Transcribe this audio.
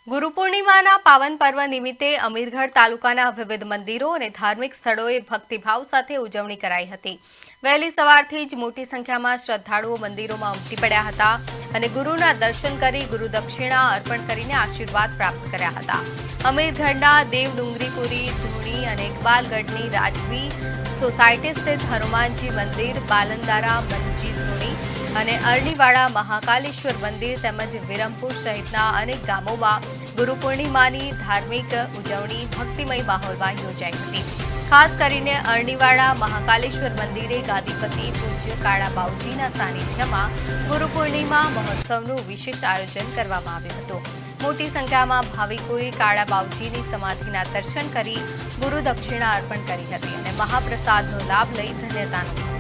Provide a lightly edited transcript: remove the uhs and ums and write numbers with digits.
ગુરુ પૂર્ણિમાના પાવન પર્વ નિમિત્તે અમીરગઢ તાલુકાના વિવિધ મંદિરો અને ધાર્મિક સ્થળોએ ભક્તિભાવ સાથે ઉજવણી કરાઈ હતી। વહેલી સવારથી જ મોટી સંખ્યામાં શ્રદ્ધાળુઓ મંદિરોમાં ઉમટી પડ્યા હતા અને ગુરુના દર્શન કરી ગુરુ દક્ષિણા અર્પણ કરીને આશીર્વાદ પ્રાપ્ત કર્યા હતા। અમીરગઢના દેવડુંગરીપુરી ધૂણી અને ઇકબાલગઢની રાજવી સોસાયટી સ્થિત હનુમાનજી મંદિર, બાલંદારા મંજી ધૂણી અને અરણીવાડા મહાકાલેશ્વર મંદિર તેમજ વિરમપુર સહિતના અનેક ગામોમાં ગુરુ પૂર્ણિમાની ધાર્મિક ઉજવણી ભક્તિમય માહોલમાં યોજાઈ હતી। ખાસ કરીને અરણીવાડા મહાકાલેશ્વર મંદિરે ગાદીપતિ પૂજ્ય કાળા બાઉજીના સાનિધ્યમાં ગુરુ પૂર્ણિમા મહોત્સવનું વિશેષ આયોજન કરવામાં આવ્યું હતું। મોટી સંખ્યામાં ભાવિકોએ કાળા બાઉજીની સમાધિના દર્શન કરી ગુરુ દક્ષિણા અર્પણ કરી હતી અને મહાપ્રસાદનો લાભ લઈ ધન્યતા અનુભવી।